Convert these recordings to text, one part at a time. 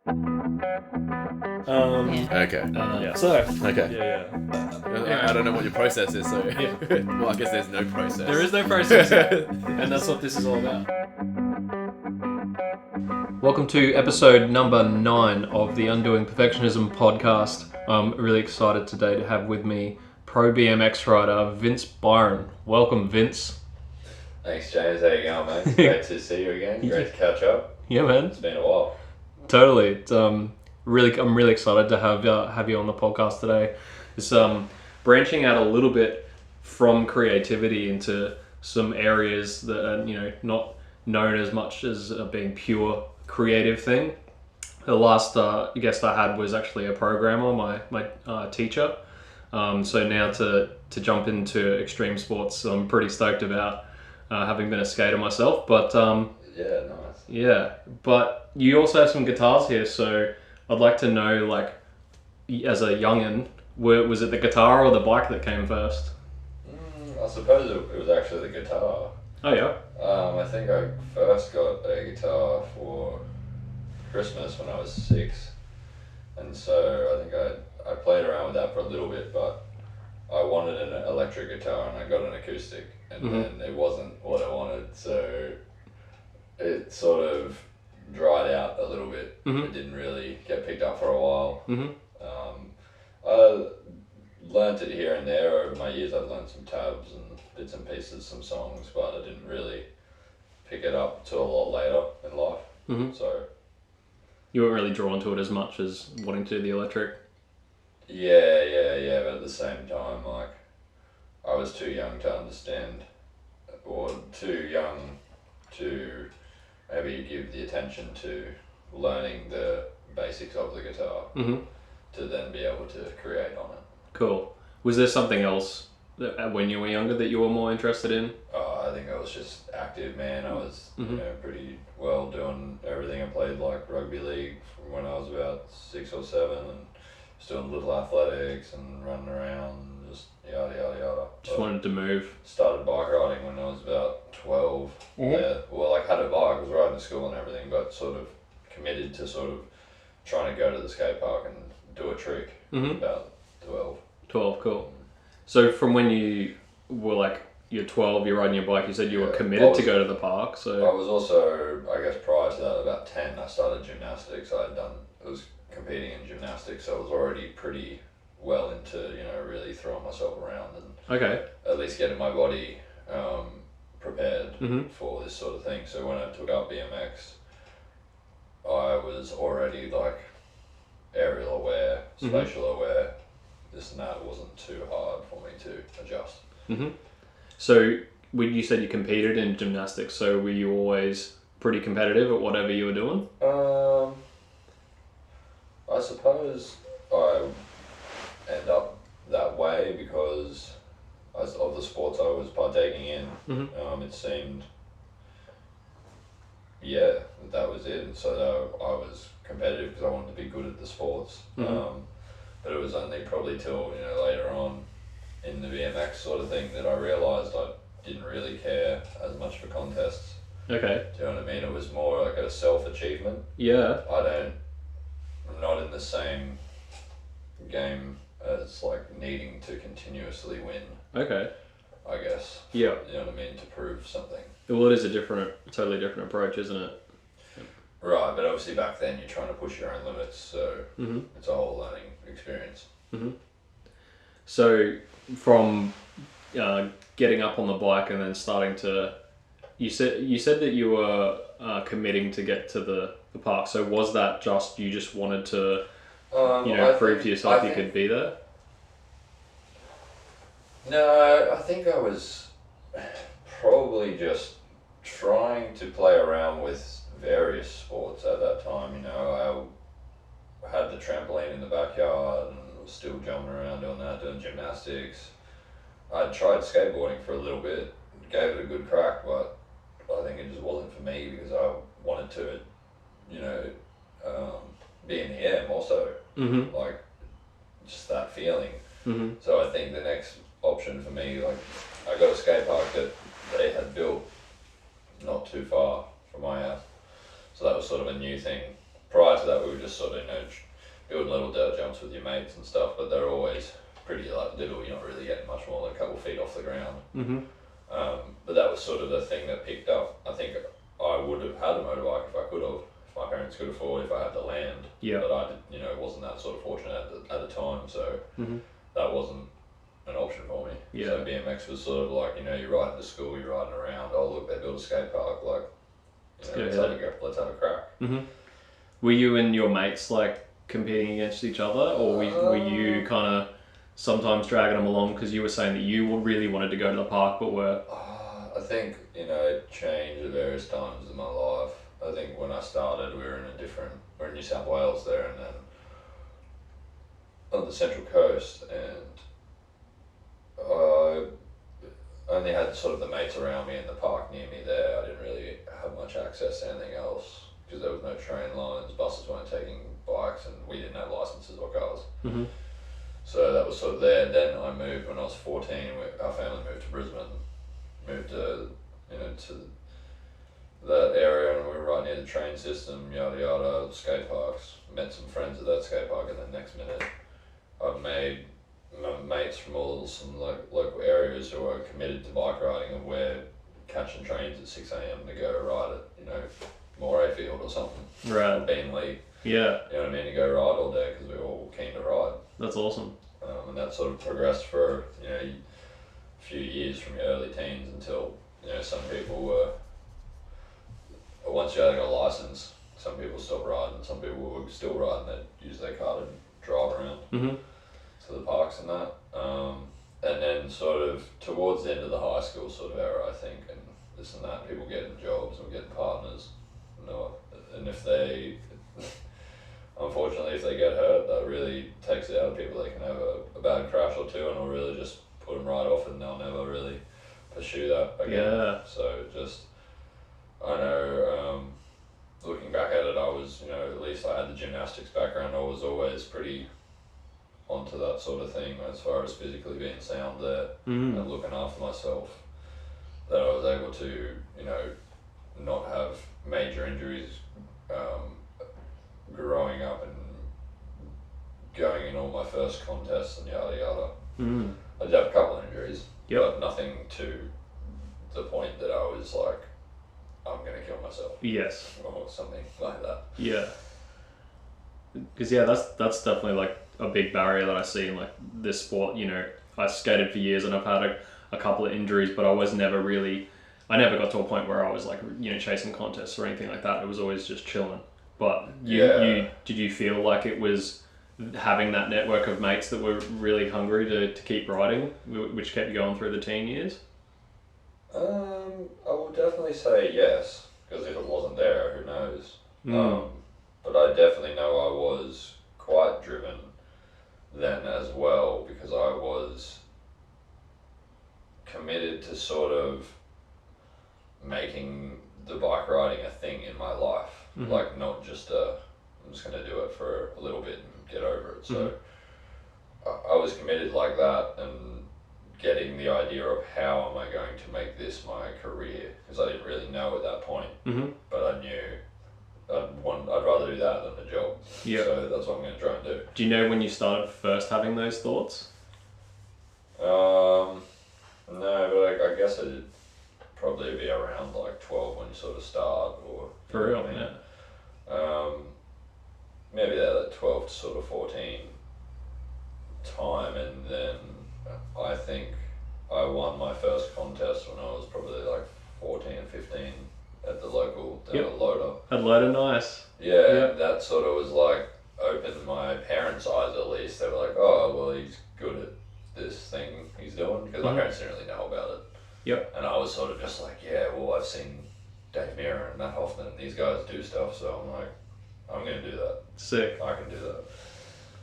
Okay. Okay. I don't know what your process is, so well, I guess there's no process. There is no process, and that's what this is all about. Welcome to episode number 9 of the Undoing Perfectionism podcast. I'm really excited today to have with me pro BMX rider Vince Byron. Welcome, Vince. Thanks, James. How you going, mate? It's great to see you again. Great to catch up. Yeah, man. It's been a while. Totally. I'm really excited to have you on the podcast today. It's branching out a little bit from creativity into some areas that are not known as much as being pure creative thing. The last guest I had was actually a programmer, my teacher. So now to jump into extreme sports, I'm pretty stoked about having been a skater myself. But yeah, nice. Yeah, but you also have some guitars here, so I'd like to know, like, as a youngin', was it the guitar or the bike that came first? I suppose it was actually the guitar. Oh yeah. I think I first got a guitar for Christmas when I was 6, and so I think I played around with that for a little bit, but I wanted an electric guitar and I got an acoustic, and then it wasn't what I wanted, so it sort of dried out a little bit. It didn't really get picked up for a while. I learnt it here and there over my years. I've learnt some tabs and bits and pieces, some songs, but I didn't really pick it up till a lot later in life. So You weren't really drawn to it as much as wanting to do the electric? Yeah, but at the same time, like, I was too young to understand, or too young to maybe give the attention to learning the basics of the guitar to then be able to create on it. Cool. Was there something else that, when you were younger, that you were more interested in? I think I was just active, man. I was pretty well doing everything. I played like rugby league from when I was about 6 or 7, and was doing little athletics and running around, just yada yada yada. Just wanted to move. Started bike riding when I was about 12. Yeah. Well, like, had a bike, I was riding to school and everything, but sort of committed to sort of trying to go to the skate park and do a trick about 12. 12, cool. So from when you were like, you're 12, you're riding your bike, you said you were committed to go to the park, so... I was also, I guess prior to that, about 10, I started gymnastics. I was competing in gymnastics, so I was already pretty well into, really throwing myself around and at least getting my body prepared for this sort of thing. So when I took up BMX, I was already like aerial aware, spatial aware, this and that. It wasn't too hard for me to adjust. So when you said you competed in gymnastics, so were you always pretty competitive at whatever you were doing? I suppose I end up that way because of the sports I was partaking in. It seemed, that was it. And so I was competitive because I wanted to be good at the sports. But it was only probably till later on in the BMX sort of thing that I realised I didn't really care as much for contests. Okay. Do you know what I mean? It was more like a self-achievement. Yeah. I'm not in the same game as like needing to continuously win. Okay. I guess. Yeah. You know what I mean? To prove something. Well, it is a totally different approach, isn't it? Right, but obviously back then you're trying to push your own limits, so it's a whole learning experience. So from getting up on the bike and then starting to, you said that you were committing to get to the park. So was that just you just wanted to prove to yourself you could be there? No, I think I was probably just trying to play around with various sports at that time. I had the trampoline in the backyard and was still jumping around doing that, doing gymnastics. I tried skateboarding for a little bit, gave it a good crack, but I think it just wasn't for me because I wanted to, be in the air more so, like just that feeling. So I think the next option for me, like, I got a skate park that they had built not too far from my house. So that was sort of a new thing prior to that we were just sort of, building little dirt jumps with your mates and stuff, but they're always pretty like little, you're not really getting much more than a couple feet off the ground. Mm-hmm. But that was sort of the thing that picked up. I think I would have had a motorbike if I could have, if my parents could afford, if I had the land. Yeah. But I did, wasn't that sort of fortunate at the time, so that wasn't an option for me. Yeah. So BMX was sort of like, you're riding to school, you're riding around, oh look, they built a skate park, like, let's have a crack. Mm-hmm. Were you and your mates like competing against each other, or were you kind of sometimes dragging them along because you were saying that you really wanted to go to the park but were... I think, it changed at various times in my life. I think when I started we're in New South Wales there, and then on the Central Coast, and I only had sort of the mates around me in the park near me there. I didn't really have much access to anything else because there was no train lines, buses weren't taking bikes, and we didn't have licenses or cars. Mm-hmm. So that was sort of there. Then I moved when I was 14. Our family moved to Brisbane, moved to that area, and we were right near the train system, yada yada, skate parks. Met some friends at that skate park, and then next minute I've made mates from some local areas who are committed to bike riding, and we're catching trains at 6 a.m. to go ride at Moray Field or something, right, or Beanley. Yeah. You know what I mean? To go ride all day because we were all keen to ride. That's awesome. And that sort of progressed for a few years, from your early teens until some people were, once you had got a license, some people stopped riding, some people were still riding, they'd use their car to drive around to the parks and that. And then sort of towards the end of the high school sort of era, I think, and this and that, people getting jobs and getting partners, and if they unfortunately, if they get hurt, that really takes it out of people. They can have a bad crash or two, and it'll really just put them right off, and they'll never really pursue that again. Yeah. So I know, looking back at it, I was, at least I had the gymnastics background. I was always pretty onto that sort of thing as far as physically being sound there and looking after myself. That I was able to, not have major injuries. Growing up and going in all my first contests and yada yada. I did have a couple of injuries, but nothing to the point that I was like, I'm going to kill myself. Yes. Or something like that. Yeah. Because that's definitely like a big barrier that I see in like this sport. I skated for years and I've had a couple of injuries, but I never got to a point where I was like, chasing contests or anything like that. It was always just chilling. But did you feel like it was having that network of mates that were really hungry to keep riding, which kept you going through the teen years? I will definitely say yes, because if it wasn't there, who knows? But I definitely know I was quite driven then as well, because I was committed to sort of making the bike riding a thing in my life. Like not just I'm just going to do it for a little bit and get over it. So I was committed like that, and getting the idea of how am I going to make this my career, because I didn't really know at that point, but I knew I'd rather do that than the job. Yeah. So that's what I'm going to try and do. Do you know when you started first having those thoughts? No, but I guess it'd probably be around like 12 when you sort of start, or for real, yeah. Maybe that 12 to sort of 14 time, and then I think I won my first contest when I was probably like 14 and 15 at the local down at Loader. At Loader, nice. Yeah, that sort of was like opened my parents' eyes at least. They were like, oh, well, he's good at this thing he's doing, because my parents didn't really know about it. Yep. And I was sort of just like, yeah, well, I've seen Dave Mirror and Matt Hoffman and these guys do stuff, so I'm like, I'm going to do that. Sick. I can do that.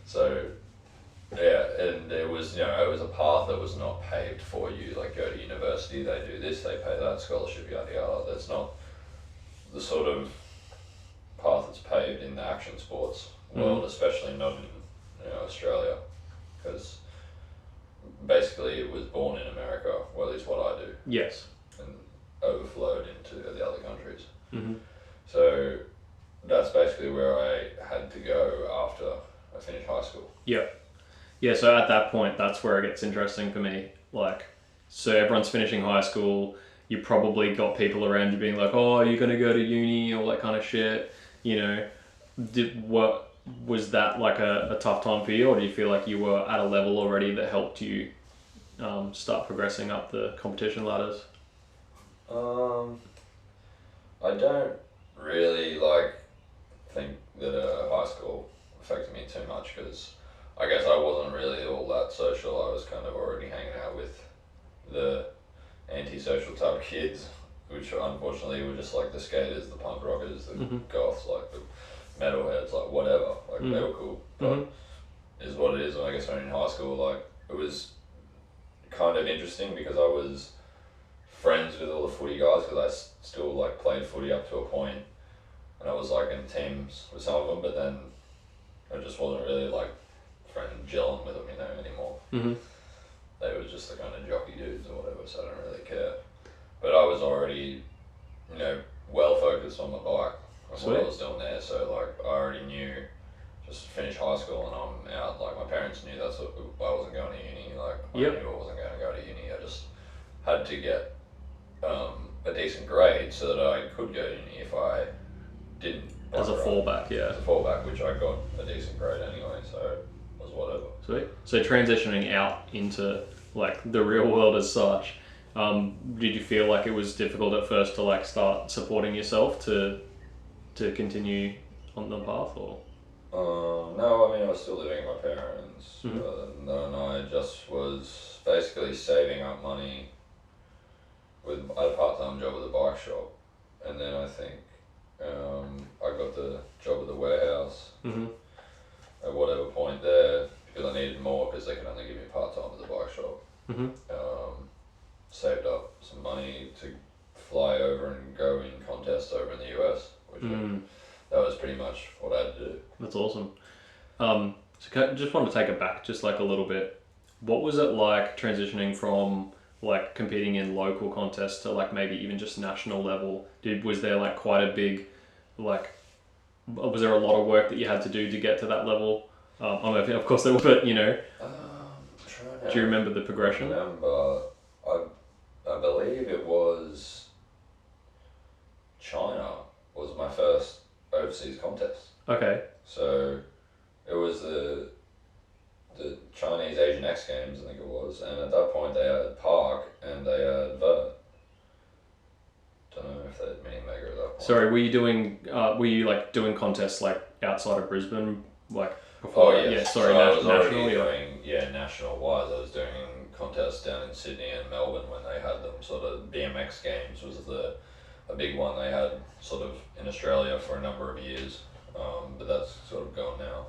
So, yeah, and it was, it was a path that was not paved for you. Like, go to university, they do this, they pay that, scholarship, yada yada. That's not the sort of path that's paved in the action sports world, especially not in Australia, because basically it was born in America, well, at least what I do. Yes. And overflowed into the other countries. So that's basically where I had to go after I finished high school. Yeah. Yeah, so at that point, that's where it gets interesting for me. Like, so everyone's finishing high school, you probably got people around you being like, oh, you're going to go to uni, all that kind of shit, you know. Was that like a tough time for you, or do you feel like you were at a level already that helped you start progressing up the competition ladders? I don't really think that high school affected me too much, because I guess I wasn't really all that social. I was kind of already hanging out with the antisocial type kids, which unfortunately were just like the skaters, the punk rockers, the goths, like the metalheads, like whatever. Like they were cool, but is what it is. And I guess when in high school, like it was kind of interesting because I was friends with all the footy guys, because I still like played footy up to a point, and I was like in teams with some of them, but then I just wasn't really like gelling with them, you know, anymore. They were just the kind of jockey dudes or whatever, so I don't really care. But I was already, you know, well focused on my bike and what I was doing there, so like I already knew just finish high school and I'm out. Like my parents knew that's what I wasn't going to uni. Like I knew I wasn't going to go to uni. I just had to get a decent grade so that I could go to uni if I didn't. As a fallback, yeah. As a fallback, which I got a decent grade anyway, so it was whatever. Sweet. So transitioning out into like the real world as such, did you feel like it was difficult at first to like start supporting yourself to continue on the path, or? No, I mean I was still living with my parents, and then I just was basically saving up money I had a part-time job at the bike shop, and then I think I got the job at the warehouse at whatever point there, because I needed more because they could only give me part-time at the bike shop. Saved up some money to fly over and go in contests over in the US, which that was pretty much what I had to do. That's awesome. So I just want to take it back just like a little bit. What was it like transitioning from like competing in local contests to like maybe even just national level? Was there like quite a big, like, was there a lot of work that you had to do to get to that level? I don't know if, of course there was, but you know, do you remember the progression? I remember, I believe it was China was my first overseas contest. Okay. So it was the Chinese Asian X Games, I think it was, and at that point they had Park and they had Vert. Don't know if they had Mini Mega at that point. Sorry, were you like doing contests like outside of Brisbane, like before? Oh yes. Yeah, sorry, so I was national. already doing national wise. I was doing contests down in Sydney and Melbourne when they had them. Sort of BMX Games was a big one they had sort of in Australia for a number of years, but that's sort of gone now.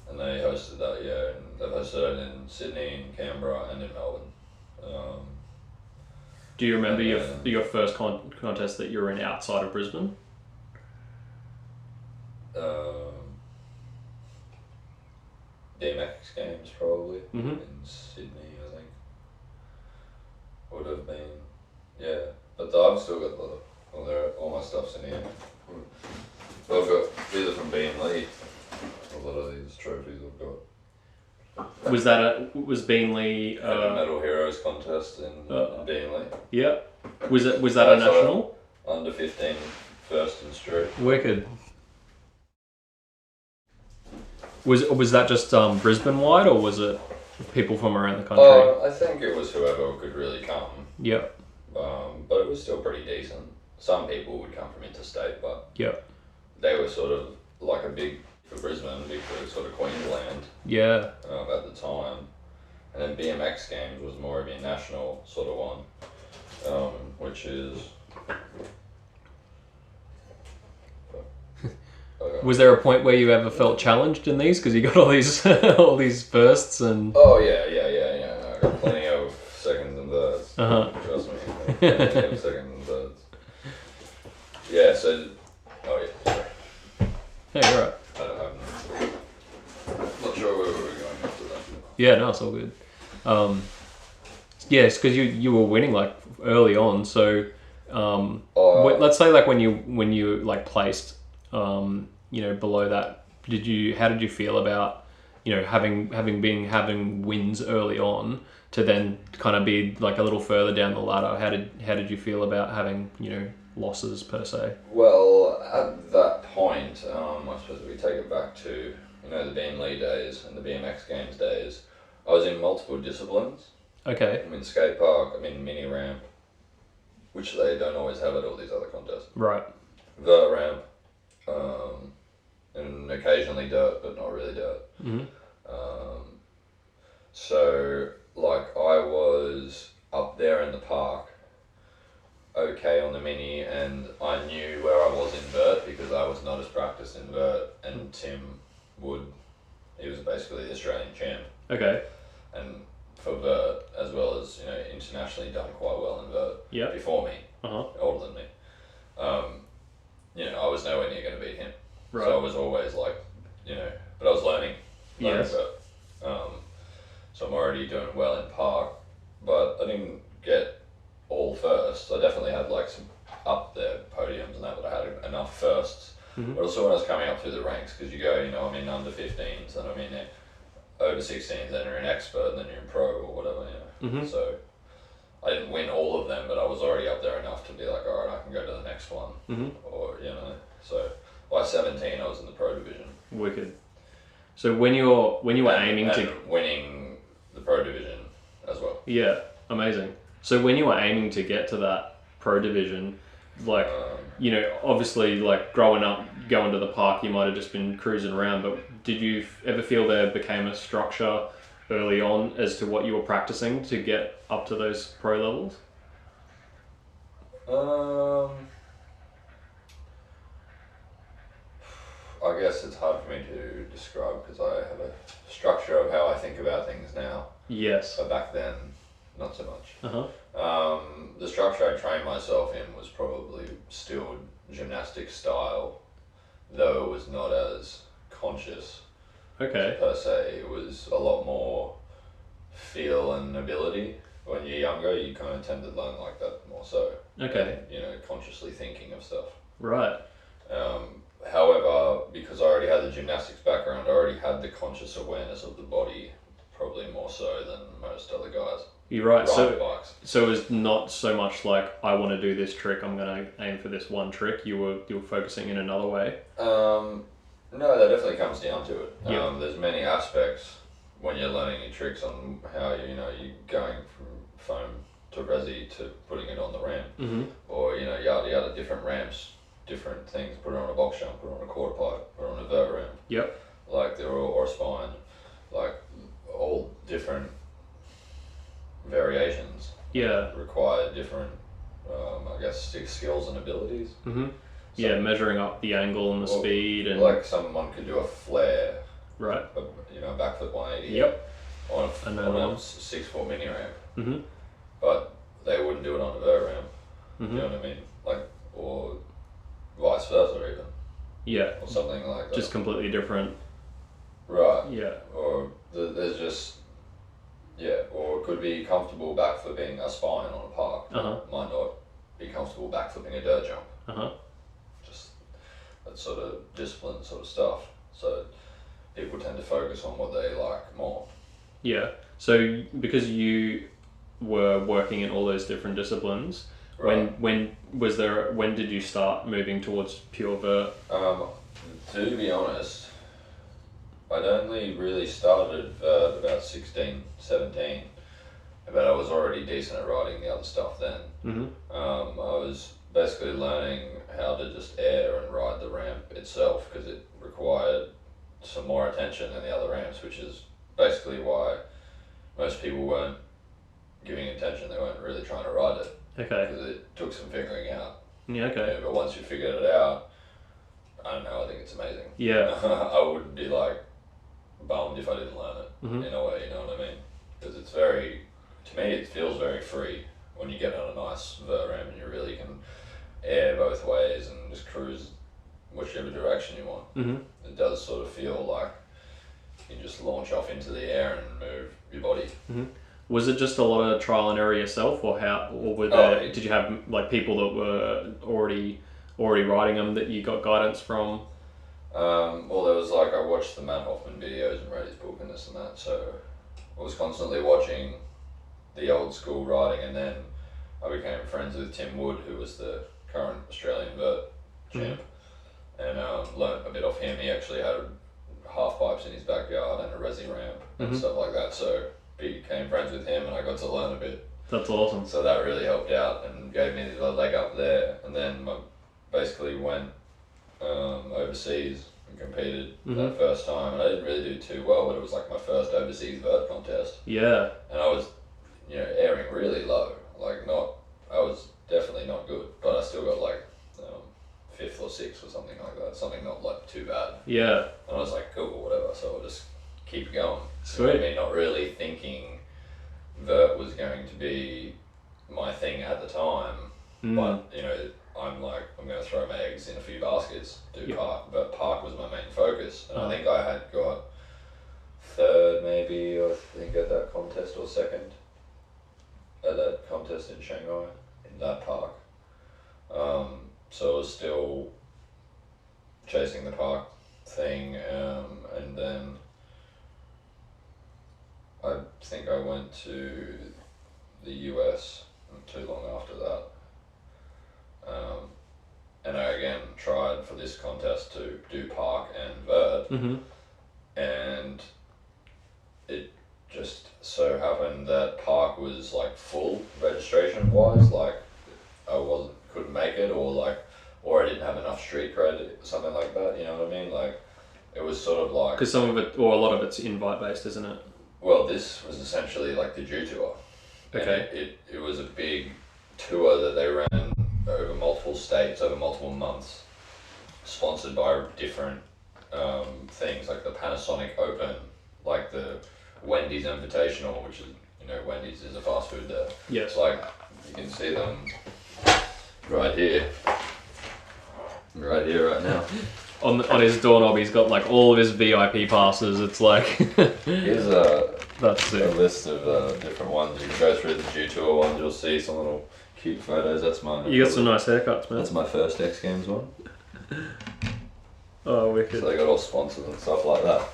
And they hosted that, and they've hosted it in Sydney, in Canberra, and in Melbourne. Do you remember your first contest that you were in outside of Brisbane? BMX Games probably in Sydney, I think. Would have been, But I've still got all my stuff's in here. I've got these are from Bean Lee. A lot of these trophies I've got. Was Bean Lee the Metal Heroes contest in Bean Lee? Yeah. Was that a national? Under 15, first in street. Wicked. Was that just Brisbane wide, or was it people from around the country? I think it was whoever could really come. Yep. But it was still pretty decent. Some people would come from interstate, but they were sort of like a big for Brisbane, big for sort of Queensland. Yeah. At the time, and then BMX Games was more of a national sort of one, which is. Was there a point where you ever felt challenged in these because you got all these all these bursts and? Oh yeah. I got plenty of seconds and thirds. Trust me, plenty of seconds and thirds. Yeah. So. Oh yeah. Sorry. Hey, you're right. Not sure where we were going after that. Yeah, no, it's all good. Yes, because you were winning like early on. So let's say like when you like placed. below that, how did you feel about, having wins early on to then kind of be like a little further down the ladder? How did you feel about having, losses per se? Well, at that point, I suppose we take it back to, the Beam Lee days and the BMX Games days. I was in multiple disciplines. Okay. I'm in skate park, I'm in mini ramp, which they don't always have at all these other contests. Right. Vert ramp, and occasionally dirt, but not really dirt. Mm-hmm. So, like, I was up there in the park, okay on the mini, and I knew where I was in vert because I was not as practiced in vert, and Tim Wood, he was basically the Australian champ. Okay. And for vert, as well as, internationally done quite well in vert before me, older than me. I was nowhere near going to beat him. Right. So I was always like, but I was learning yes. vert. So I'm already doing well in park, but I didn't get all firsts. I definitely had like some up there podiums and that, but I had enough firsts. Mm-hmm. But also when I was coming up through the ranks, because you go, I'm in under 15s, and I'm in over 16s, then you're an expert, and then you're in pro or whatever, Mm-hmm. So I didn't win all of them, but I was already up there enough to be like, all right, I can go to the next one. Mm-hmm. Or, so by 17 I was in the pro division. Wicked. So when you were aiming to... winning the pro division as well. Yeah, amazing. So when you were aiming to get to that pro division, like, obviously, like, growing up, going to the park, you might have just been cruising around, but did you ever feel there became a structure early on as to what you were practicing to get up to those pro levels? I guess it's hard for me to describe because I have a structure of how I think about things now. Yes. But back then, not so much. Uh-huh. The structure I trained myself in was probably still gymnastic style, though it was not as conscious. Okay. Per se, it was a lot more feel and ability. When you're younger, you kind of tend to learn like that more so. Okay. Than, consciously thinking of stuff. Right. However, because I already had the gymnastics background, I already had the conscious awareness of the body, probably more so than most other guys. You're right. Bikes. So it's not so much like, I want to do this trick, I'm going to aim for this one trick. You were focusing in another way. No, that definitely comes down to it. Yep. There's many aspects when you're learning your tricks on how you're going from foam to resi to putting it on the ramp, mm-hmm. or yada yada, different ramps, different things. Put it on a box jump, put it on a quarter pipe, put it on a vert ramp. Yep. Like they're all, or a spine, like all different variations. Yeah. Require different, I guess, skills and abilities. Mm-hmm. So, measuring up the angle and the speed and... Like someone could do a flare. Right. A backflip 180. Yep. On a 6-4 mini ramp. Mm-hmm. But they wouldn't do it on a vert ramp. Mm-hmm. You know what I mean? Like, or vice versa even. Yeah. Or something like that. Just completely different. Right. Yeah. Or there's just... Yeah, or it could be comfortable backflipping a spine on a park. Uh-huh. Might not be comfortable backflipping a dirt jump. Uh-huh. Just that sort of discipline sort of stuff. So people tend to focus on what they like more. Yeah. So because you were working in all those different disciplines, right. when did you start moving towards pure vert? To be honest, I'd only really started vert about 16, 17, but I was already decent at riding the other stuff then. Mm-hmm. I was basically learning how to just air and ride the ramp itself because it required some more attention than the other ramps, which is basically why most people weren't giving attention. They weren't really trying to ride it. Okay. Because it took some figuring out. Yeah, okay. Yeah, but once you figured it out, I don't know, I think it's amazing. Yeah. I would be like bummed if I didn't learn it, mm-hmm. in a way, you know what I mean? Because it's very, to me it feels very free when you get on a nice vert ramp and you really can air both ways and just cruise whichever direction you want. Mm-hmm. It does sort of feel like you just launch off into the air and move your body. Mm-hmm. Was it just a lot of trial and error yourself, or did you have like people that were already already riding them that you got guidance from? Well, there was like, I watched the Matt Hoffman videos and read his book and this and that, so I was constantly watching the old school riding, and then I became friends with Tim Wood, who was the current Australian vert champ, and learnt a bit off him. He actually had half pipes in his backyard and a resi ramp and stuff like that, so became friends with him and I got to learn a bit. That's awesome. So that really helped out and gave me the leg up there, and then I basically went overseas and competed that first time, and I didn't really do too well, but it was like my first overseas vert contest. Yeah. And I was, airing really low, I was definitely not good, but I still got like 5th or 6th or something like that, something not like too bad. Yeah. And I was like, cool, whatever, so I'll just keep going. Sweet. I mean, not really thinking vert was going to be my thing at the time, but I'm like, I'm going to throw my eggs in a few baskets, do park, but park was my main focus, and I think I had got 3rd maybe, I think, at that contest, or 2nd at that contest in Shanghai, in that park. So I was still chasing the park thing, and then I think I went to the US not too long after that. And I again tried for this contest to do park and vert, and it just so happened that park was like full registration wise, like I couldn't make it, or I didn't have enough street cred, something like that, you know what I mean? Like, it was sort of like... Because some of it, or a lot of it's invite based, isn't it? Well, this was essentially like the Jew tour. Okay. It was a big tour that they ran over multiple states, over multiple months, sponsored by different things, like the Panasonic Open, like the Wendy's Invitational, which is, Wendy's is a fast food there. Yes. Like, you can see them right here right now. On his doorknob, he's got like all of his VIP passes. It's like here's that's a list of different ones. You can go through the Jew tour ones. You'll see some little cute photos. That's mine. You got some nice haircuts, man. That's my first X Games one. Oh, wicked. So they got all sponsors and stuff like that.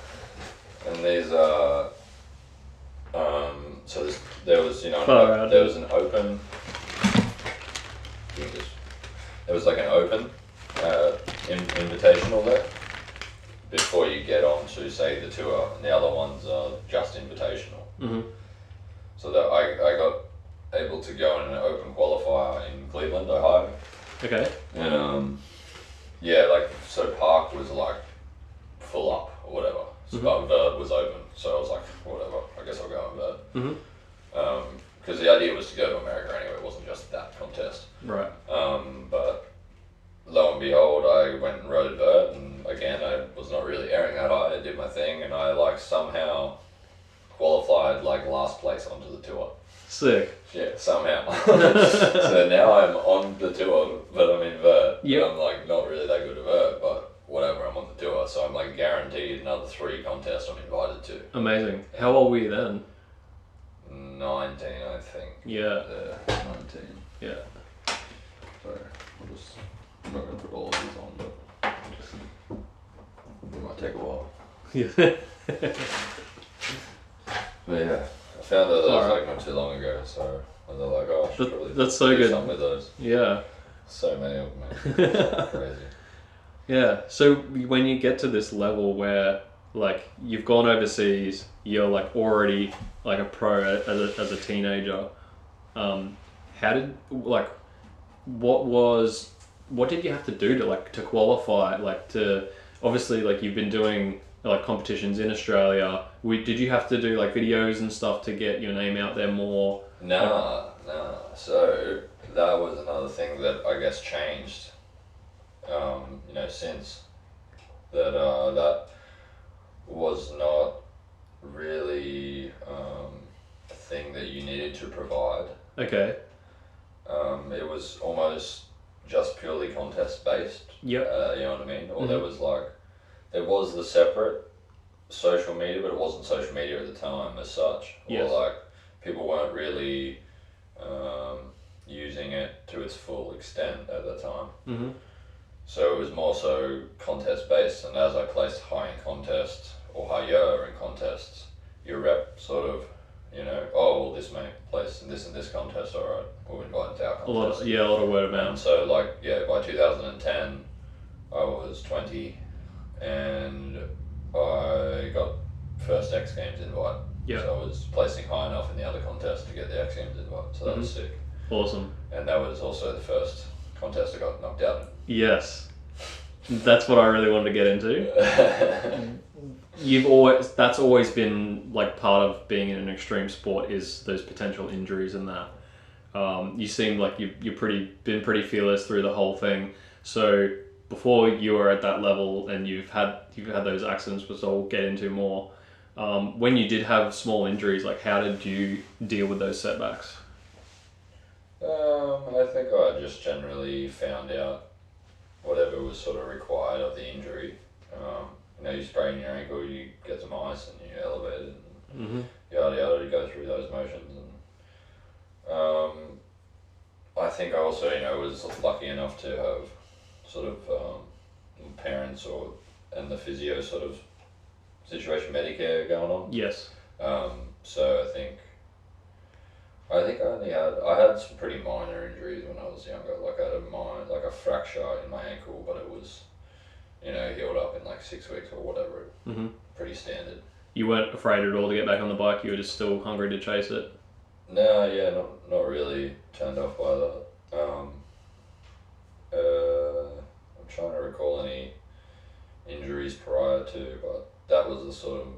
And these so there was there was an open. There was like an open invitational there before you get on to, say, the tour, and the other ones are just invitational. So that I got able to go in an open qualifier in Cleveland, Ohio. Okay. And so park was like full up or whatever, but vert was open, so I was like, whatever, I guess I'll go on vert. Because the idea was to go to America anyway, it wasn't just that contest. Right. But lo and behold, I went and rode vert, and again, I was not really airing that high. I did my thing, and I somehow qualified last place onto the tour. Sick. Yeah, somehow. So now I'm on the tour, but I'm in vert. Yeah. I'm not really that good at vert, but whatever, I'm on the tour, so I'm guaranteed another 3 contests I'm invited to. Amazing. How old were you then? 19, I think. Yeah. 19. Yeah. Sorry, I'm not going to put all of these on, but it might take a while. Yeah. But yeah, I found that was not too long ago, so I was like, oh, I should probably that's so do good. something with those. Yeah. So many of them, crazy. Yeah, so when you get to this level where you've gone overseas, you're already a pro as a teenager, how did what did you have to do to qualify, to obviously you've been doing competitions in Australia. Did you have to do videos and stuff to get your name out there more? Nah. So that was another thing that I guess changed. Since that that was not really a thing that you needed to provide. Okay. It was almost just purely contest based. Yep. You know what I mean? Or there was the separate social media, but it wasn't social media at the time as such. Yes. Or people weren't really using it to its full extent at the time. So it was more so contest based, and as I placed high in contests or higher in contests, your rep sort of, oh, well, this may place in this contest, all right, we'll invite into our contest. A lot of word of mouth. And so by 2010, I was 20, and I got first X Games invite. Yeah. So I was placing high enough in the other contest to get the X Games invite, so that was sick. Awesome. And that was also the first contest I got knocked out in. Yes. That's what I really wanted to get into. That's always been like part of being in an extreme sport is those potential injuries and that. You seem like you've been pretty fearless through the whole thing. So before you were at that level and you've had those accidents, which I'll get into more. When you did have small injuries, like how did you deal with those setbacks? I think I just generally found out whatever was sort of required of the injury. You sprain your ankle, you get some ice and you elevate it, and yada yada, you go through those motions. And I think I also, was lucky enough to have sort of parents and the physio sort of situation, Medicare going on. Yes. So I think I had some pretty minor injuries when I was younger. Like I had a fracture in my ankle, but it was, healed up in like 6 weeks or whatever. Pretty standard. You weren't afraid at all to get back on the bike. You were just still hungry to chase it. No, yeah, not really turned off by that. I'm trying to recall any injuries prior to, but that was the sort of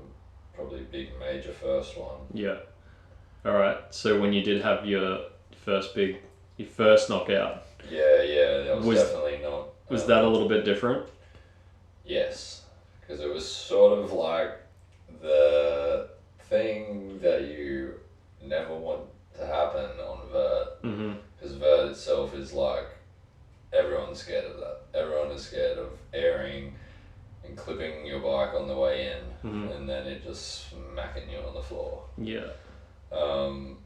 probably big major first one. Yeah. All right. So when you did have your first knockout. Yeah, that was definitely not. Was that a little bit different? Yes, because it was sort of like the thing that you never want to happen on Vert. Because Vert itself is like, everyone's scared of that. Everyone is scared of airing and clipping your bike on the way in, and then it just smacking you on the floor. Yeah. And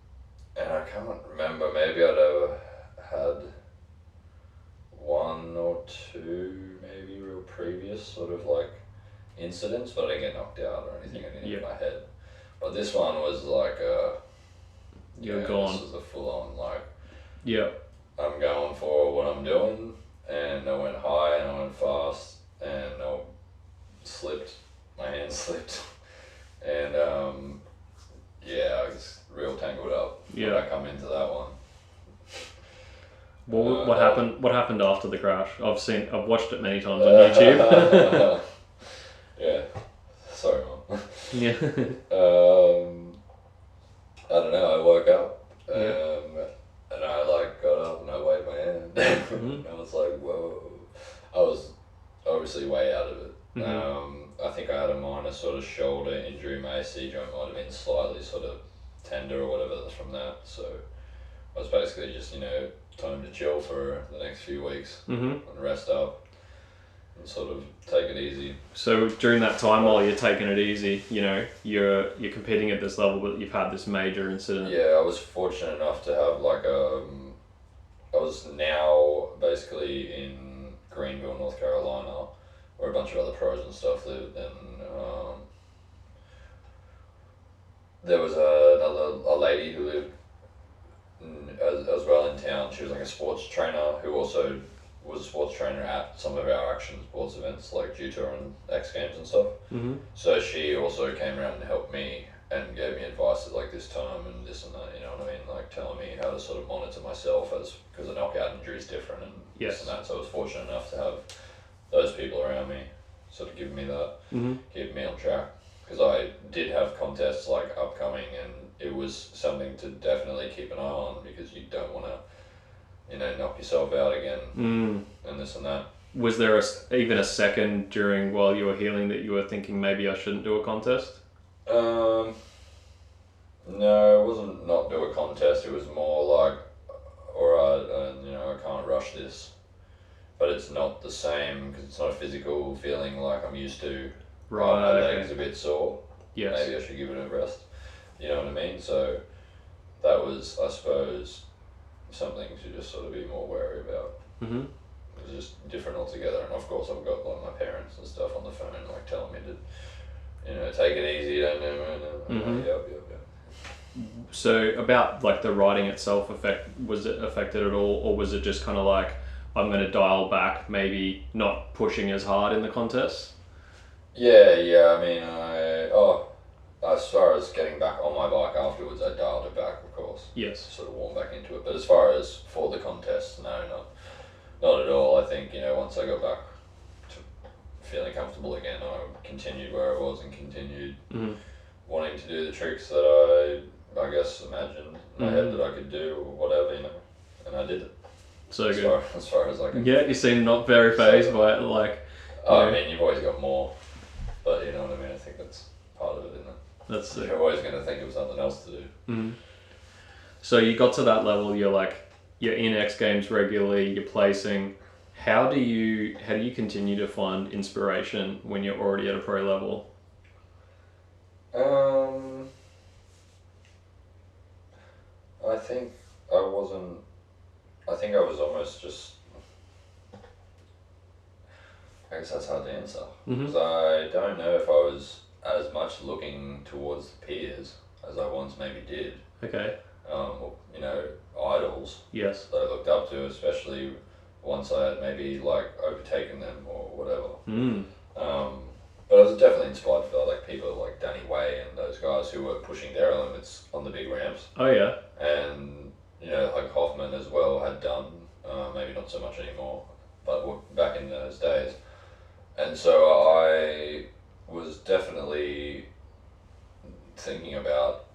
I can't remember, maybe I'd ever had one or two maybe real previous sort of like incidents, but I didn't get knocked out or anything in my head. But this one was like You're gone. This was a full on like, yeah, I'm going for what I'm doing, and I went high and I went fast and I slipped, my hand slipped, and I was real tangled up when I come into that one. Well, what happened? What happened after the crash? I've watched it many times on YouTube. Yeah, sorry, Mom. Yeah. I don't know. I woke up and I got up and I waved my hand. And I was like, whoa. I was obviously way out of it. I think I had a minor sort of shoulder injury. My AC joint might have been slightly sort of tender or whatever from that. So I was basically just, time to chill for the next few weeks and rest up and sort of take it easy. So during that time while you're taking it easy, you're competing at this level, but you've had this major incident. Yeah, I was fortunate enough to have I was now basically in Greenville, North Carolina, where a bunch of other pros and stuff lived, and there was a lady who lived as well in town. She was like a sports trainer who also was a sports trainer at some of our action sports events like G-Tour and X Games and stuff. So she also came around and helped me and gave me advice at like this time and this and that, you know what I mean, like telling me how to sort of monitor myself because a knockout injury is different and this and that. So I was fortunate enough to have those people around me sort of give me that, keep me on track, because I did have contests like upcoming and it was something to definitely keep an eye on, because you don't want to, knock yourself out again and this and that. Was there even a second while you were healing that you were thinking maybe I shouldn't do a contest? No, it wasn't not do a contest. It was more like, alright, I can't rush this, but it's not the same because it's not a physical feeling like I'm used to. Right. My leg's a bit sore. Yes. Maybe I should give it a rest. You know what I mean? So that was, I suppose, something to just sort of be more wary about. was just different altogether. And of course I've got like my parents and stuff on the phone like telling me to, take it easy, don't know. Yep. So about like the riding itself, was it affected at all, or was it just kind of like, I'm going to dial back, maybe not pushing as hard in the contest? Yeah. I mean, as far as getting back on my bike afterwards, I dialed it back, of course. Yes. Sort of warmed back into it. But as far as for the contest, no, not at all. I think, once I got back to feeling comfortable again, I continued where I was and continued wanting to do the tricks that I guess imagined in my head that I could do or whatever, and I did it. So as good. As far as I can. Yeah, you seem not very phased by it, like. I mean, you've always got more, but you know what I mean. I think that's part of it, isn't it? That's sick. You're always going to think of something else to do. Mm-hmm. So you got to that level. You're in X Games regularly. You're placing. How do you continue to find inspiration when you're already at a pro level? I think I was almost just. I guess that's hard to answer because I don't know if I was as much looking towards the peers as I once maybe did. Okay. Idols. Yes. That I looked up to, especially once I had maybe like overtaken them or whatever. But I was definitely inspired by like people like Danny Way and those guys who were pushing their limits on the big ramps. Oh yeah. And like Hoffman as well had done, maybe not so much anymore, but back in those days. And so I was definitely thinking about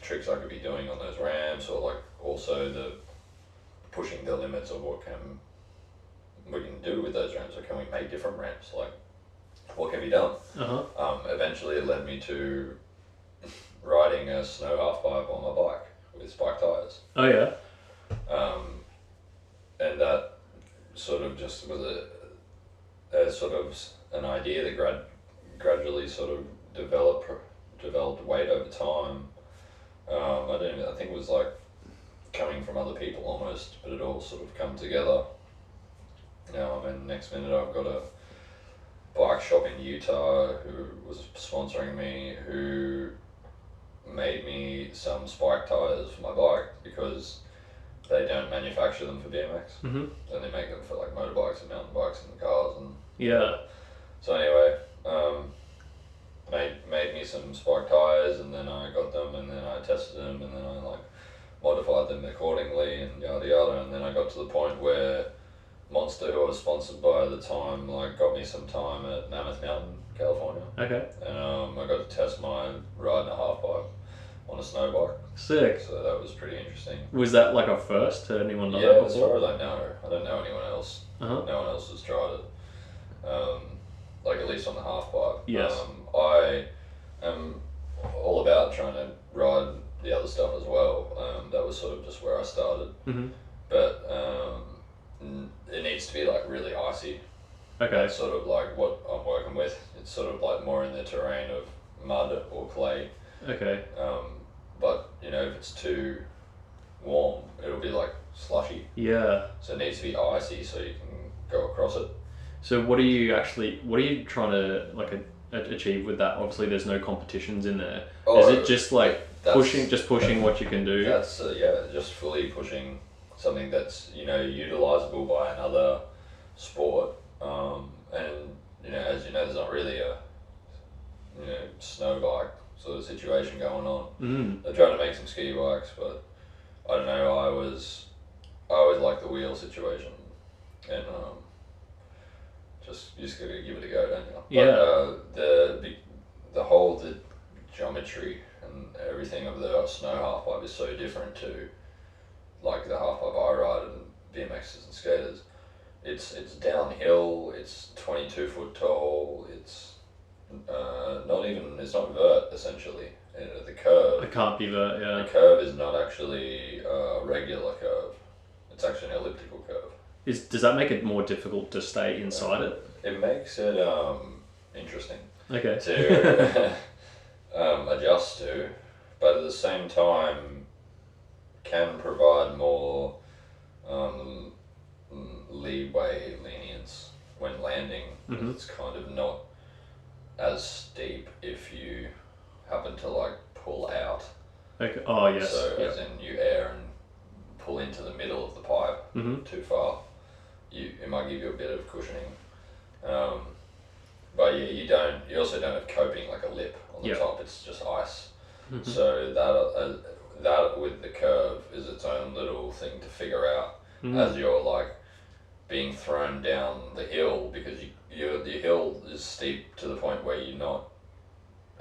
tricks I could be doing on those ramps, or like also the pushing the limits of what we can do with those ramps, or can we make different ramps, like what can be done. Eventually it led me to riding a snow half-pipe on my bike with spike tires. Oh yeah. And that sort of just was a sort of an idea that gradually sort of developed weight over time. I think it was like coming from other people almost, but it all sort of come together. Next minute I've got a bike shop in Utah who was sponsoring me, who made me some spike tires for my bike because they don't manufacture them for BMX. And they make them for like motorbikes and mountain bikes and cars and so anyway, made me some spike tires, and then I got them, and then I tested them, and then I like modified them accordingly and yada yada, and then I got to the point where Monster, who I was sponsored by at the time, like got me some time at Mammoth Mountain, California. Okay. And I got to test my riding a half pipe on a snow bike. Sick. So that was pretty interesting. Was that like a first to anyone done that before? Yeah, as far as I know. I don't know anyone else. No one else has tried it. Like at least on the half pipe. Yes. I am all about trying to ride the other stuff as well. That was sort of just where I started. But it needs to be like really icy. Okay. That's sort of like what I'm working with. It's sort of like more in the terrain of mud or clay. Okay. But if it's too warm, it'll be like slushy. Yeah. So it needs to be icy so you can go across it. So what are you trying to like achieve with that? Obviously there's no competitions in there. Is it just like pushing what you can do? That's just fully pushing something that's utilizable by another sport. And as you know, there's not really a snow bike sort of situation going on. They're trying to make some ski bikes, but I don't know. I always like the wheel situation, and you just gotta give it a go, don't you? Yeah. But the geometry and everything of the snow halfpipe is so different to like the halfpipe I ride and BMXs and skaters. It's downhill. It's 22 foot tall. It's not vert essentially. The curve. It can't be vert. Yeah. The curve is not actually a regular curve. It's actually an elliptical curve. Does that make it more difficult to stay inside it? It makes it interesting. Okay. To adjust to, but at the same time can provide more leeway, lenience when landing. Mm-hmm. It's kind of not as steep if you happen to like pull out. Okay. Oh yes. So as in you air and pull into the middle of the pipe Mm-hmm. too far, it might give you a bit of cushioning. But yeah, you also don't have coping like a lip on the top. It's just ice. Mm-hmm. So that with the curve is its own little thing to figure out as you're like being thrown down the hill, because the hill is steep to the point where you're not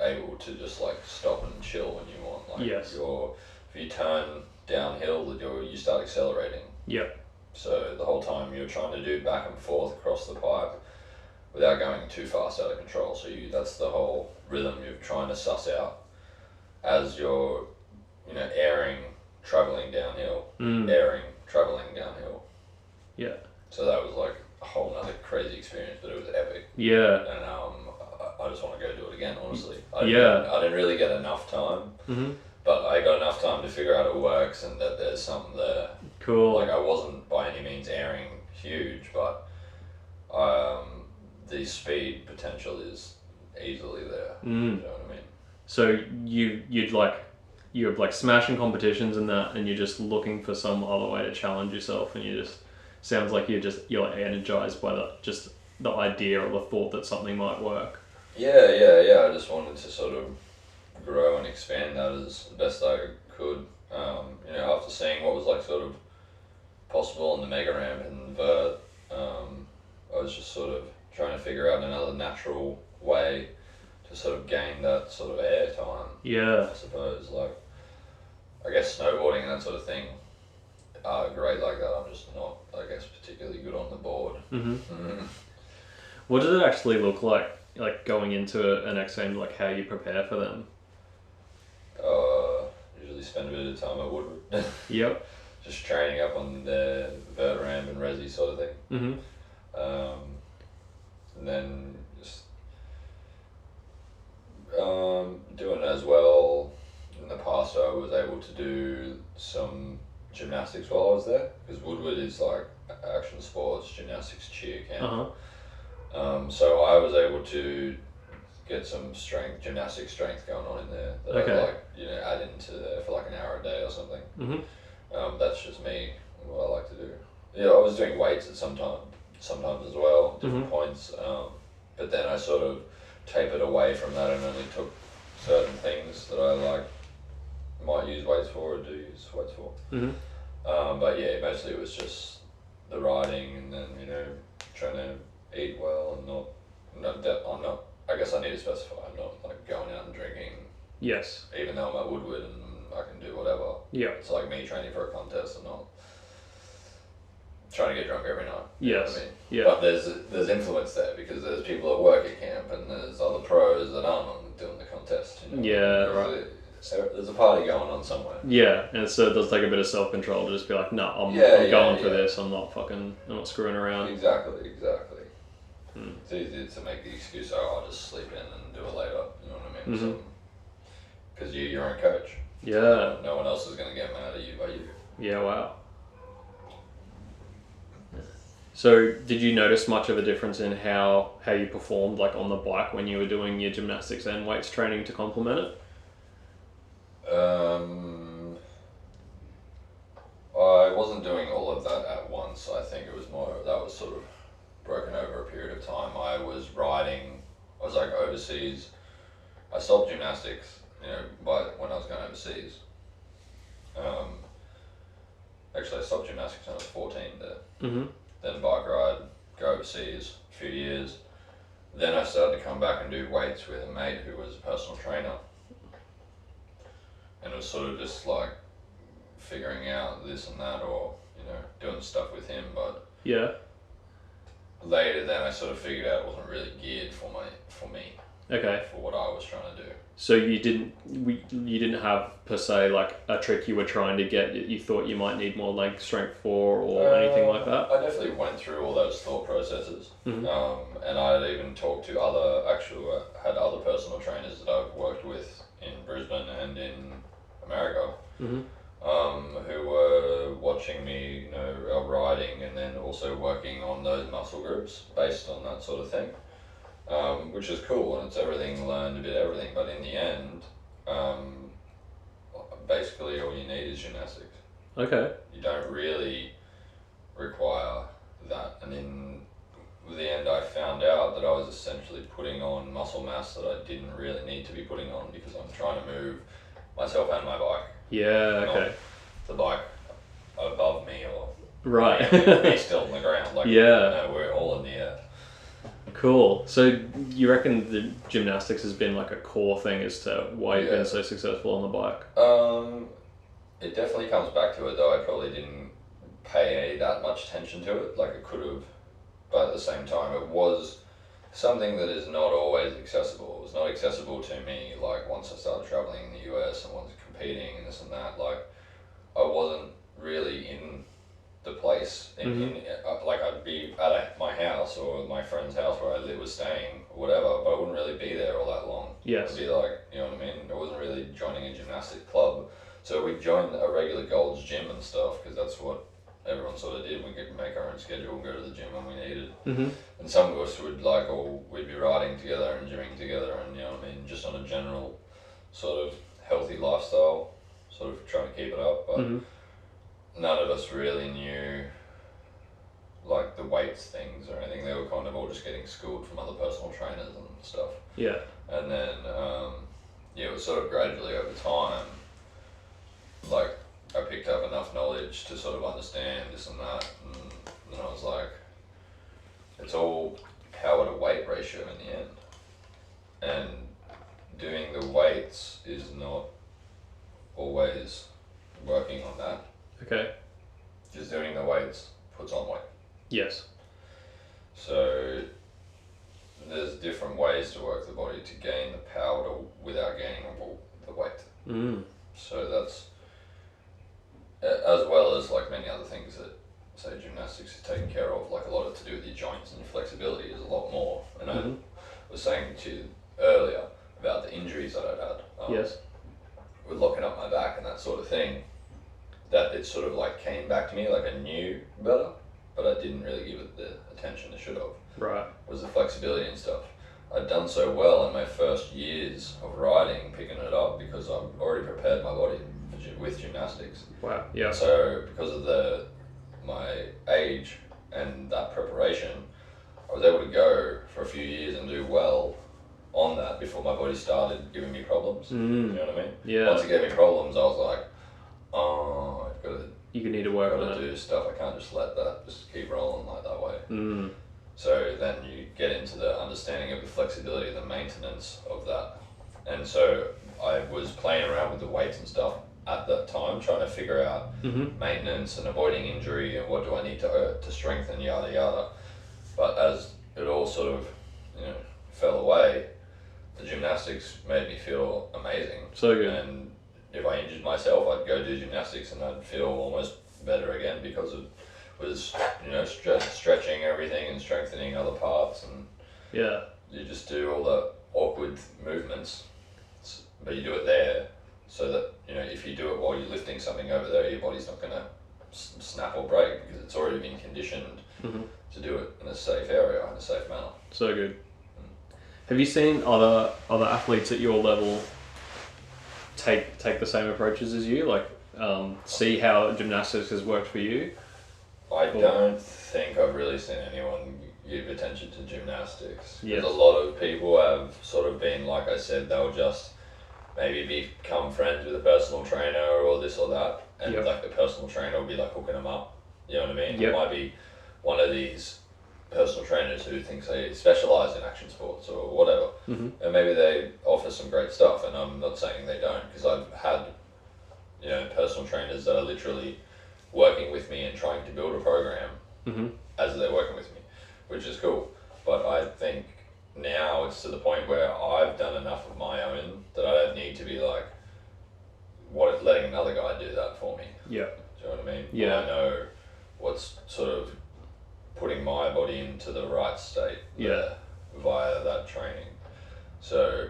able to just like stop and chill when you want. Like Yes. if you turn downhill, you start accelerating. Yep. So the whole time you're trying to do back and forth across the pipe without going too fast out of control. So that's the whole rhythm you're trying to suss out as you're, airing, traveling downhill, airing, traveling downhill. Yeah. So that was like a whole nother crazy experience, but it was epic. Yeah. And I just want to go do it again, honestly. I didn't really get enough time, but I got enough time to figure out it works and that there's something there. Cool. Like I wasn't by any means airing huge, but the speed potential is easily there. You know what I mean? So you're like smashing competitions and that, and you're just looking for some other way to challenge yourself, and you just sounds like you're energized by the idea or the thought that something might work. Yeah. I just wanted to sort of grow and expand that as best I could. After seeing what was like sort of possible in the Mega Ramp and Vert, I was just sort of trying to figure out another natural way to sort of gain that sort of air time. Yeah. I suppose, like, I guess snowboarding and that sort of thing are great like that. I'm just not, I guess, particularly good on the board. What does it actually look like going into an X Games, like how you prepare for them? Usually spend a bit of time at Woodward. Yep. Just training up on the Vert Ramp and Resi sort of thing. And then just doing as well. In the past, I was able to do some gymnastics while I was there, because Woodward is like action sports, gymnastics, cheer camp. So I was able to get some gymnastic strength going on in there that I add into there for like an hour a day or something. That's just me, what I like to do. Yeah, I was doing weights at sometimes as well, different points. But then I sort of tapered away from that and only took certain things that I might use weights for or do use weights for. But yeah, mostly it was just the riding, and then trying to eat well and not. I guess I need to specify. I'm not like going out and drinking. Yes. Even though I'm at Woodward and I can do whatever. Yeah. It's like me training for a contest and not trying to get drunk every night. Yes. You know what I mean? Yeah. But there's influence there, because there's people that work at camp and there's other pros that aren't doing the contest. Yeah. Right. There's a party going on somewhere. Yeah, and so it does take a bit of self-control to just be like, no, I'm going for this. I'm not screwing around. Exactly. It's easy to make the excuse, I'll just sleep in and do it later. You know what I mean? Because you're your own coach. Yeah. No one else is going to get mad at you but you. Yeah, wow. So did you notice much of a difference in how you performed like on the bike when you were doing your gymnastics and weights training to complement it? I wasn't doing all of that at once. I think it was more, that was sort of broken over a period of time. I was riding, I was like overseas. I stopped gymnastics, when I was going overseas. Actually I stopped gymnastics when I was 14 there. Then bike ride, go overseas, a few years. Then I started to come back and do weights with a mate who was a personal trainer. And it was sort of just like figuring out this and that, or, doing stuff with him. But yeah, later then I sort of figured out it wasn't really geared for me. Okay. For what I was trying to do. So you didn't have per se like a trick you were trying to get you thought you might need more leg strength for, or anything like that? I definitely went through all those thought processes. And I'd even talked to had other personal trainers that I've worked with in Brisbane and in America, who were watching me, riding, and then also working on those muscle groups based on that sort of thing, which is cool, and it's everything, learned a bit of everything, but in the end, basically all you need is gymnastics. Okay. You don't really require that, and in the end I found out that I was essentially putting on muscle mass that I didn't really need to be putting on, because I'm trying to move myself and my bike. Yeah, okay. The bike above me or right. me still on the ground. Like, yeah. We're all in the air. Cool. So you reckon the gymnastics has been like a core thing as to why you've been so successful on the bike? It definitely comes back to it, though. I probably didn't pay that much attention to it like I could have, but at the same time it was something that is not always accessible. It was not accessible to me, like, once I started traveling in the US and once competing and this and that. Like, I wasn't really in the place. Like, I'd be at my house or my friend's house where I was staying or whatever, but I wouldn't really be there all that long. Yes. I'd be like, you know what I mean? I wasn't really joining a gymnastic club. So we joined a regular Gold's gym and stuff, because that's what everyone sort of did. We could make our own schedule and go to the gym when we needed. And some of us would we'd be riding together and gymming together, and, you know what I mean, just on a general sort of healthy lifestyle, sort of trying to keep it up. But none of us really knew like the weights things or anything. They were kind of all just getting schooled from other personal trainers and stuff. Yeah. And then it was sort of gradually over time, like, I picked up enough knowledge to sort of understand this and that, and then I was like, it's all power to weight ratio in the end, and doing the weights is not always working on that. Okay. Just doing the weights puts on weight. Yes. So there's different ways to work the body to gain the power without gaining the weight. So that's, as well as like many other things that, say, gymnastics is taken care of, like a lot of to do with your joints and your flexibility is a lot more. And I was saying to you earlier about the injuries that I'd had. Yes. With locking up my back and that sort of thing, that it sort of like came back to me, like I knew better, but I didn't really give it the attention I should have. Right. Was the flexibility and stuff. I'd done so well in my first years of riding, picking it up, because I've already prepared my body with gymnastics. Wow. Yeah. So because of my age and that preparation, I was able to go for a few years and do well on that before my body started giving me problems. You know what I mean? Yeah. Once it gave me problems, I was like, oh, I've got to. You need to work on it. Do stuff. I can't just let that just keep rolling like that way. So then you get into the understanding of the flexibility, the maintenance of that. And so I was playing around with the weights and stuff at that time, trying to figure out maintenance and avoiding injury and what do I need to strengthen, yada yada. But as it all sort of fell away, the gymnastics made me feel amazing. So good. And if I injured myself, I'd go do gymnastics and I'd feel almost better again, because it was stretching everything and strengthening other parts, and you just do all the awkward movements, but you do it there so that if you do it while you're lifting something over there, your body's not going to snap or break, because it's already been conditioned to do it in a safe area, in a safe manner. So good. Have you seen other athletes at your level take the same approaches as you, like see how gymnastics has worked for you? I don't think I've really seen anyone give attention to gymnastics. Yes. A lot of people have sort of been, like I said, they'll just maybe become friends with a personal trainer or this or that, and like the personal trainer will be like hooking them up. You know what I mean? It might be one of these personal trainers who thinks they specialise in action sports or whatever, and maybe they offer some great stuff, and I'm not saying they don't, because I've had personal trainers that are literally working with me and trying to build a program as they're working with me, which is cool. But I think now it's to the point where I've done enough of my own that I don't need to be like letting another guy do that for me. Yeah. Do you know what I mean? Yeah. I know what's sort of putting my body into the right state via that training. So,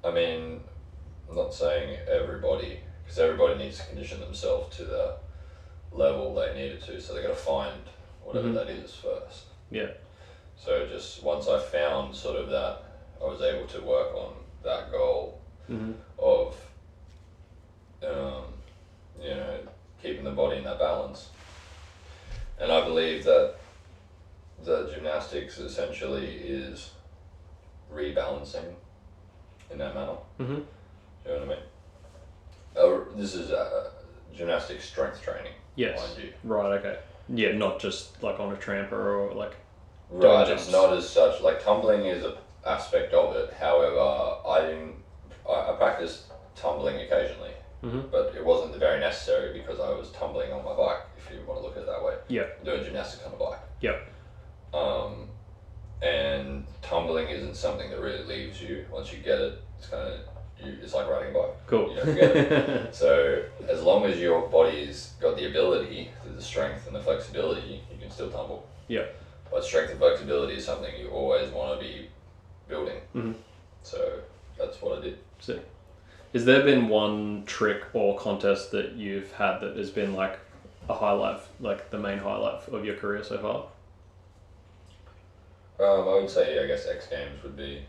I mean, I'm not saying everybody, because everybody needs to condition themselves to level they needed to, so they got to find whatever that is first. Yeah. So just once I found sort of that, I was able to work on that goal of, you know, keeping the body in that balance. And I believe that the gymnastics essentially is rebalancing in that manner. You know what I mean? This is gymnastics strength training. Yes. Mind you. Right. Okay. Yeah. Not just like on a tramper or like. Right. It's not as such. Like tumbling is an aspect of it. However, I practiced tumbling occasionally, but it wasn't very necessary because I was tumbling on my bike. If you want to look at it that way. Yeah. Doing gymnastics on a bike. Yeah. And tumbling isn't something that really leaves you. Once you get it, it's like riding a bike. Cool. You don't forget it. So as long as your body's got the ability, the strength and the flexibility, you can still tumble. Yeah. But strength and flexibility is something you always want to be building. So that's what I did. So, has there been one trick or contest that you've had that has been like a highlight, like the main highlight of your career so far? I would say, I guess X Games would be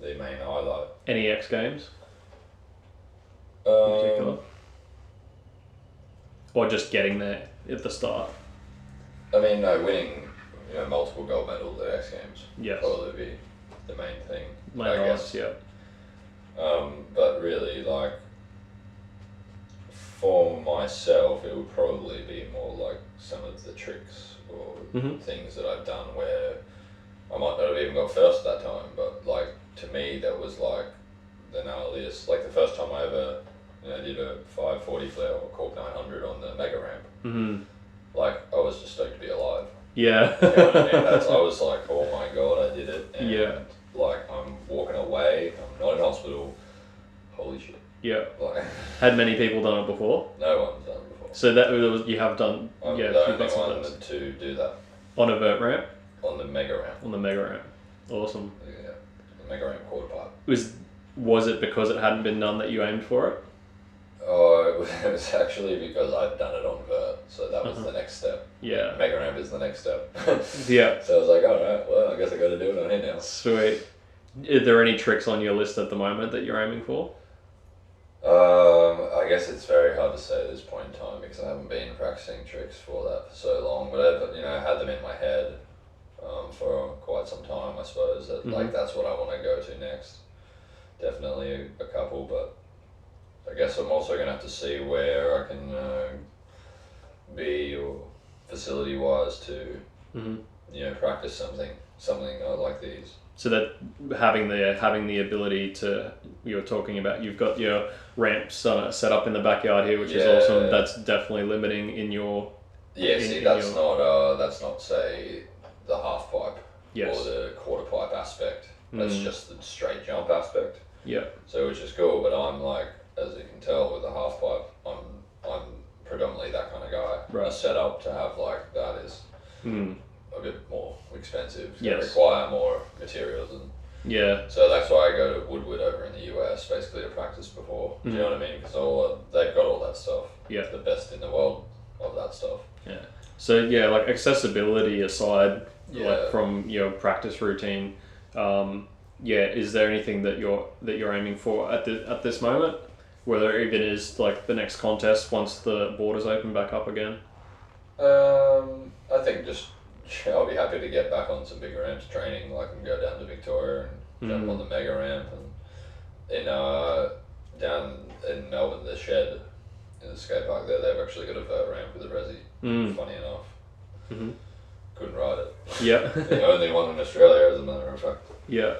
the main highlight. Any X Games in particular? Or just getting there at the start? I mean, no, winning, you know, multiple gold medals at X Games Yes. would probably be the main thing. I guess, yeah. But really, like, for myself, it would probably be more like some of the tricks or things that I've done where I might not have even got first at that time, but like to me that was like the gnarliest. Like the first time I ever, you know, did a 540 flare or cork 900 on the Mega Ramp. Like I was just stoked to be alive. Yeah. You know what I mean? I was like, oh my god, I did it. And Yeah. like I'm walking away. I'm not in hospital. Holy shit. Yeah. Like Had many people done it before? no one's done it before. So that was, you have done. I'm yeah. the You've got some only one tips. to do that On a vert ramp. on the Mega Ramp. On the Mega Ramp. Awesome. Yeah, the Mega Ramp quarter pipe. Was it because it hadn't been done that you aimed for it? Oh, it was actually because I'd done it on vert, so that was the next step. Yeah. Mega Ramp is the next step. Yeah. So I was like, alright, well, I guess I got to do it on here now. Sweet. Are there any tricks on your list at the moment that you're aiming for? I guess it's very hard to say at this point in time because I haven't been practicing tricks for that for so long, but I've, you know, had them in my head for quite some time, I suppose, that like that's what I want to go to next. Definitely a couple, but I guess I'm also going to have to see where I can be or facility wise to you know, practice something like these. So that having the ability to, you were talking about, you've got your ramps set up in the backyard here, which is awesome. That's definitely limiting in your. Yeah, that's not say the half pipe or the quarter pipe aspect. That's just the straight jump aspect. Yeah. So which is cool, but I'm like, as you can tell with the half pipe, I'm predominantly that kind of guy. Right. A setup to have like that is a bit more expensive. It's Yes. gonna require more materials and Yeah. so that's why I go to Woodward over in the US basically to practice before. Do you know what I mean? Because they've got all that stuff. Yeah. The best in the world of that stuff. Yeah. So yeah, like accessibility aside, Yeah. like from your practice routine, is there anything that you're aiming for at this moment? Whether it even is like the next contest once the borders open back up again? I think just I'll be happy to get back on some bigger ramps training, like and go down to Victoria and jump on the Mega Ramp and in down in Melbourne, the Shed in the skate park there, they've actually got a vert ramp with a resi. Funny enough. Couldn't ride it. Yeah. The only one in Australia, as a matter of fact. Yeah.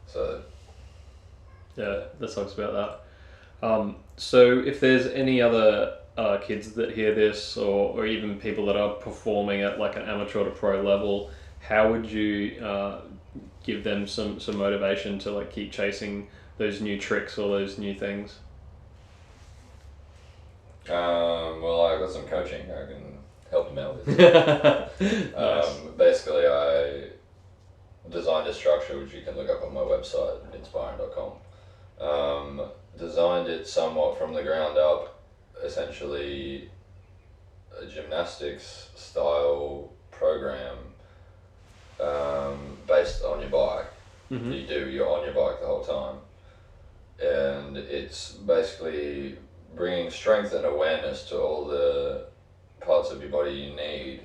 So yeah, that sucks about that. So if there's any other kids that hear this, or even people that are performing at like an amateur to pro level, how would you give them some motivation to like keep chasing those new tricks or those new things? well, I got some coaching I can help them out with. Nice. Basically, I designed a structure which you can look up on my website, inspiring.com. Designed it somewhat from the ground up, essentially a gymnastics style program based on your bike. You're on your bike the whole time, and it's basically bringing strength and awareness to all the parts of your body you need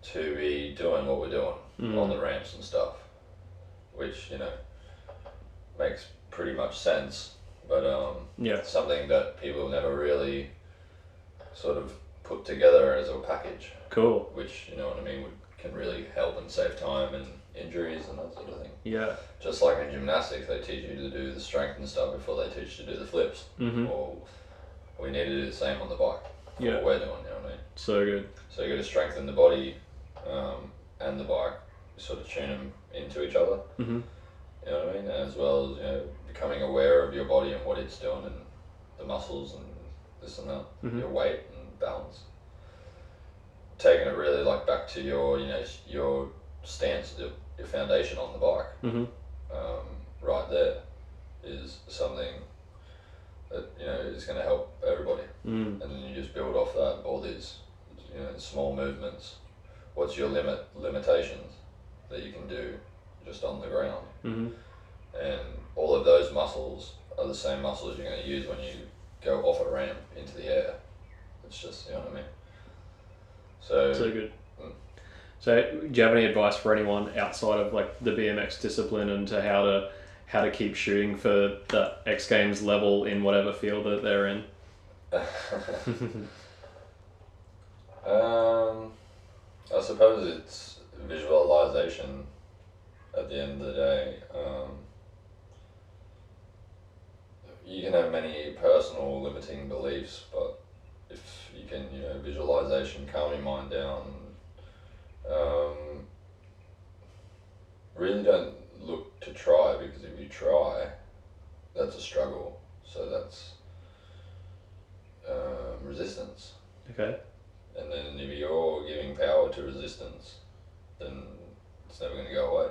to be doing what we're doing on the ramps and stuff, which, you know, makes pretty much sense, but something that people never really sort of put together as a package. Cool. Which, you know what I mean, can really help and save time and injuries and that sort of thing. Yeah. Just like in gymnastics, they teach you to do the strength and stuff before they teach you to do the flips. Or we need to do the same on the bike. Yeah. What we're doing, you know what I mean? So good. So you got to strengthen the body and the bike, sort of tune them into each other. You know what I mean? As well as, you know, becoming aware of your body and what it's doing and the muscles and this and that, your weight and balance. Taking it really like back to your, you know, your stance, your foundation on the bike. Right there is something that, you know, is going to help everybody. And then you just build off that, all these, you know, small movements. What's your limitations that you can do just on the ground? And all of those muscles are the same muscles you're going to use when you go off a ramp into the air. It's just, you know what I mean? So good. So do you have any advice for anyone outside of like the BMX discipline and to how to keep shooting for the X Games level in whatever field that they're in? I suppose it's visualization at the end of the day. You can have many personal limiting beliefs, but if you can, you know, visualization, calm your mind down, really don't look to try, because if you try, that's a struggle. So that's resistance. Okay. And then if you're giving power to resistance, then it's never going to go away,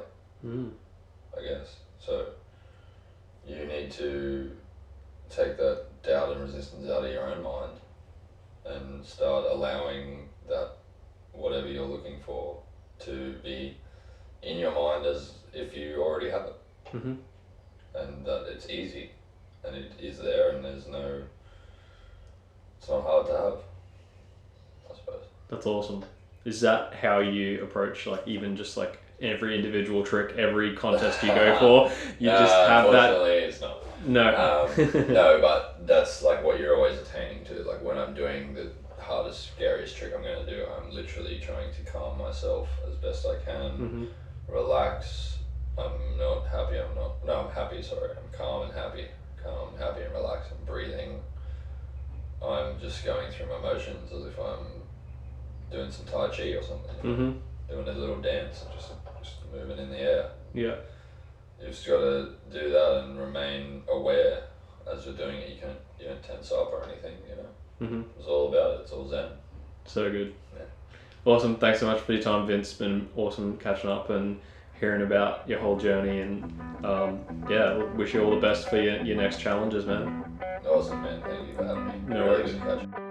I guess. So you need to take that doubt and resistance out of your own mind and start allowing that whatever you're looking for to be in your mind as if you already have it. And that it's easy and it is there, and it's not hard to have, I suppose. That's awesome. Is that how you approach, like, even just like every individual trick, every contest you go for? You just have that? Unfortunately, it's not. No. No, but that's like what you're always attaining to. Like when I'm doing the hardest, scariest trick I'm going to do, I'm literally trying to calm myself as best I can, relax. I'm happy, sorry. I'm calm and happy. Calm, happy and relaxed. I'm breathing. I'm just going through my motions as if I'm doing some Tai Chi or something. Doing a little dance, just moving in the air. Yeah. You've just got to do that and remain aware as you're doing it. You don't tense up or anything, you know. It's all about it. It's all zen. So good. Yeah. Awesome. Thanks so much for your time, Vince. It's been awesome catching up and hearing about your whole journey, and wish you all the best for your next challenges, man. Awesome, man. Thank you for having me. No really worries. good catch.